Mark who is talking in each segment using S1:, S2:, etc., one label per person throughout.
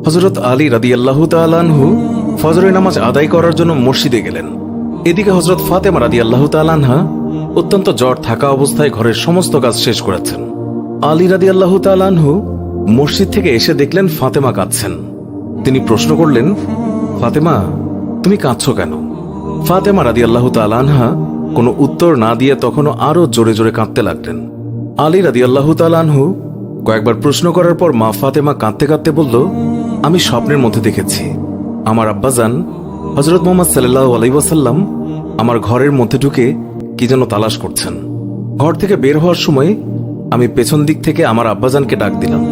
S1: হযরত আলী রাদিয়াল্লাহু তাআলা আনহু ফজরের নামাজ আদায় করার জন্য মসজিদে গেলেন। এদিকে হযরত ফাতেমা রাদিয়াল্লাহু তাআলা আনহা অত্যন্ত জ্বর থাকা অবস্থায় ঘরের সমস্ত কাজ শেষ করেছেন। আলী রাদিয়াল্লাহু তাআলা আনহু মসজিদ থেকে এসে দেখলেন ফাতেমা কাঁদছেন। তিনি প্রশ্ন করলেন, ফাতেমা, তুমি কাঁদছো কেন? ফাতেমা রাদিয়াল্লাহু তাআলা আনহা কোনো উত্তর না দিয়ে তখনও আরো জোরে জোরে কাঁদতে লাগলেন। আলী রাদিয়াল্লাহু তাআলা আনহু কয়েকবার প্রশ্ন করার পর মা ফাতেমা কাঁদতে কাঁদতে বলল, আমি স্বপ্নের মধ্যে দেখেছি আমার আব্বাজান হযরত মুহাম্মদ সাল্লাল্লাহু আলাইহি ওয়াসাল্লাম আমার ঘরের মধ্যে ঢুকে কি যেন তালাশ করছেন। ঘর থেকে বের হওয়ার সময় আমি পেছন দিক থেকে আমার আব্বাজানকে ডাক দিলাম,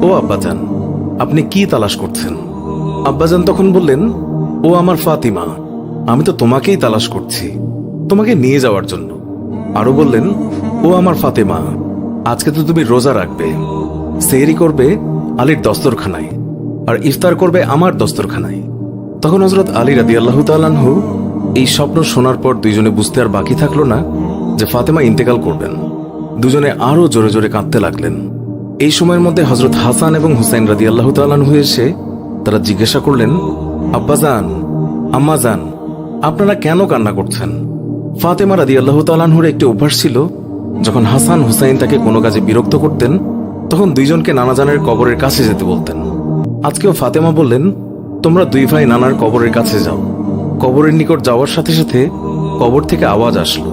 S1: ও আব্বাজান, আপনি কি তালাশ করছেন? আব্বাজান তখন বললেন, ও আমার ফাতিমা, আমি তো তোমাকেই তালাশ করছি, তোমাকে নিয়ে যাওয়ার জন্য। আরো বললেন, ও আমার ফাতেমা, আজকে তো তুমি রোজা রাখবে, সেহরি করবে আলীর দস্তরখানায় আর ইফতার করবে আমার দস্তরখানায়। তখন হযরত আলী রাদিয়াল্লাহু তাআলা আনহু এই স্বপ্ন শোনার পর দুইজনে বুঝতে আর বাকি থাকলো না যে ফাতেমা ইন্তেকাল করবেন। দুজনে আরো জোরে জোরে কাঁদতে লাগলেন। এই সময়ের মধ্যে হযরত হাসান এবং হুসাইন রাদিয়াল্লাহু তাআলা আনহু এসে তারা জিজ্ঞাসা করলেন, আব্বাজান, আম্মাজান, আপনারা কেন কান্না করছেন? ফাতেমা রাদিয়াল্লাহু তাআলা আনহুর একটি অভ্যাস ছিল, যখন হাসান হুসাইন তাকে কোনো কাজে বিরক্ত করতেন তখন দুইজনকে নানাজানের কবরের কাছে যেতে বলতেন। আজকেও ফাতেমা বললেন, তোমরা দুই ভাই নানার কবরের কাছে যাও। কবরের নিকট যাওয়ার সাথে সাথে কবর থেকে আওয়াজ আসলো,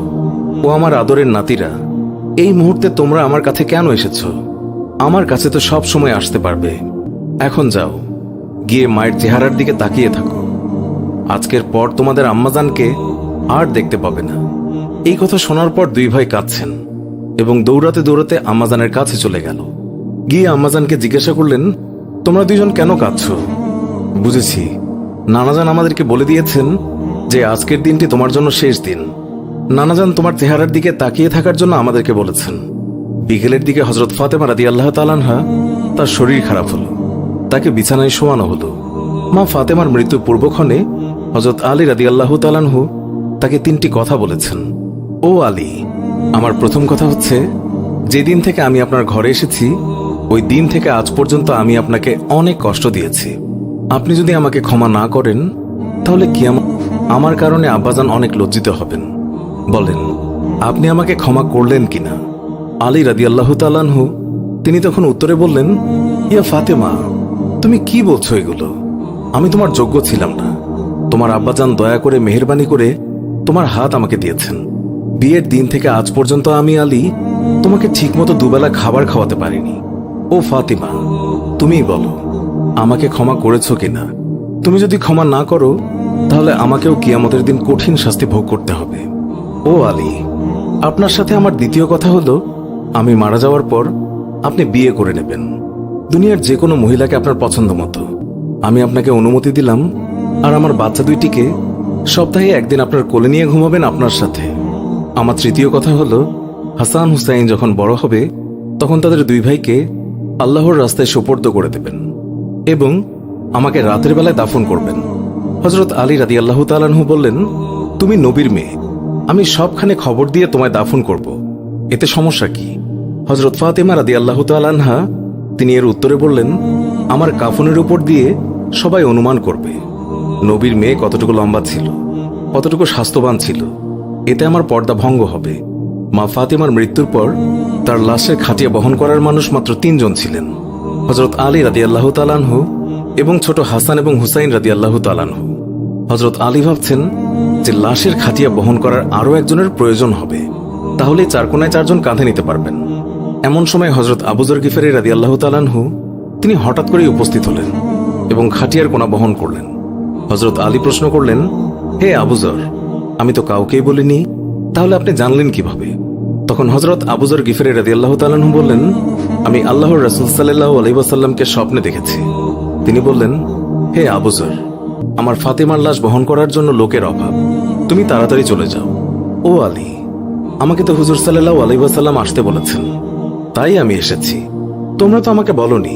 S1: ও আমার আদরের নাতিরা, এই মুহূর্তে তোমরা আমার কাছে কেন এসেছ? আমার কাছে তো সব সময় আসতে পারবে। এখন যাও, গিয়ে মায়ের চেহারার দিকে তাকিয়ে থাকো। আজকের পর তোমাদের আম্মাজানকে আর দেখতে পাবে না। এই কথা শোনার পর দুই ভাই কাঁদছেন এবং দৌড়াতে দৌড়াতে আম্মাজানের কাছে চলে গেল। গিয়ে আম্মাজানকে জিজ্ঞাসা করলেন, তোমরা দুইজন কেন কাঁদছ? বুঝেছি, নানাজান আমাদেরকে বলে দিয়েছেন যে আজকের দিনটি তোমার জন্য শেষ দিন। নানাজান তোমার চেহারার দিকে তাকিয়ে থাকার জন্য আমাদেরকে বলেছেন। বিকেলের দিকে হযরত ফাতেমা রাদিয়াল্লাহু তাআলা আনহা তার শরীর খারাপ হলো, তাকে বিছানায় শোয়ানো হলো। মা ফাতেমার মৃত্যু পূর্বক্ষণে হযরত আলী রাদিয়াল্লাহু তাআলা আনহু তাকে তিনটি কথা বলেছেন। ও আলী, আমার প্রথম কথা হচ্ছে, যেদিন থেকে আমি আপনার ঘরে এসেছি ওই দিন থেকে আজ পর্যন্ত আমি আপনাকে অনেক কষ্ট দিয়েছি। আপনি যদি আমাকে ক্ষমা না করেন তাহলে আমার কারণে আব্বাজান অনেক লজ্জিত হবেন। বলেন, আপনি আমাকে ক্ষমা করলেন কিনা? আলী রাদিয়াল্লাহু তাআলা আনহু তিনি তখন উত্তরে বললেন, ইয়া ফাতেমা, তুমি কি বলছো এগুলো? আমি তোমার যোগ্য ছিলাম না। তোমার আব্বাজান দয়া করে মেহেরবানি করে তোমার হাত আমাকে দিয়েছেন। বিয়ের দিন থেকে আজ পর্যন্ত আমি আলী তোমাকে ঠিকমতো দুবেলা খাবার খাওয়াতে পারিনি। ও ফাতিমা, তুমিই বলো, আমাকে ক্ষমা করেছো কিনা? তুমি যদি ক্ষমা না করো তাহলে আমাকেও কিয়ামতের দিন কঠিন শাস্তি ভোগ করতে হবে। ও আলী, আপনার সাথে আমার দ্বিতীয় কথা হলো, আমি মারা যাওয়ার পর আপনি বিয়ে করে নেবেন দুনিয়ার যে কোনো মহিলাকে আপনার পছন্দ মতো। আমি আপনাকে অনুমতি দিলাম, আর আমার বাচ্চা দুইটিকে সপ্তাহে একদিন আপনার কোলে নিয়ে ঘুমাবেন আপনার সাথে। আমার তৃতীয় কথা হলো, হাসান হুসাইন যখন বড় হবে তখন তাদের দুই ভাইকে আল্লাহর রাস্তায় সোপর্দ করে দেবেন এবং আমাকে রাতের বেলায় দাফন করবেন। হযরত আলী রাদিয়াল্লাহু তাআলা আনহু বললেন, তুমি নবীর মেয়ে, আমি সবখানে খবর দিয়ে তোমায় দাফন করব, এতে সমস্যা কি? হযরত ফাতেমা রাদিয়াল্লাহু তাআলা আনহা তিনি এর উত্তরে বললেন, আমার কাফনের উপর দিয়ে সবাই অনুমান করবে নবীর মেয়ে কতটুকু লম্বা ছিল, কতটুকু স্বাস্থ্যবান ছিল, এতে আমার পর্দা ভঙ্গ হবে। মা ফাতেমার মৃত্যুর পর তার লাশের খাটিয়া বহন করার মানুষ মাত্র 3 জন ছিলেন, হযরত আলী রাদিয়াল্লাহু তাআলা আনহু এবং ছোট হাসান এবং হুসাইন রাদিয়াল্লাহু তাআলা আনহু। হযরত আলী ভাবছেন যে লাশের খাটিয়া বহন করার আরো একজনের প্রয়োজন হবে, তাহলে 4 কোণায় 4 জন কাঁধে নিতে পারবেন। এমন সময় হযরত আবু যর গিফারী রাদিয়াল্লাহু তাআলা আনহু তিনি হঠাৎ করেই উপস্থিত হলেন এবং খাটিয়ার কোণা বহন করলেন। হযরত আলী প্রশ্ন করলেন, হে আবু যর, আমি তো কাউকেই বলিনি, তাহলে আপনি জানলেন কিভাবে? তখন হযরত আবু যর গিফারী রাদিয়াল্লাহু তাআলা আনহু বললেন, আমি আল্লাহর রাসূল সাল্লাল্লাহু আলাইহি ওয়াসাল্লামকে স্বপ্নে দেখেছি। তিনি বললেন, হে আবু যর, আমার ফাতেমার লাশ বহন করার জন্য লোকের অভাব, তুমি তাড়াতাড়ি চলে যাও। ও আলী, আমাকে তো হুজুর সাল্লাল্লাহু আলাইহি ওয়াসাল্লাম আসতে বলেছেন, তাই আমি এসেছি, তোমরা তো আমাকে বলনি।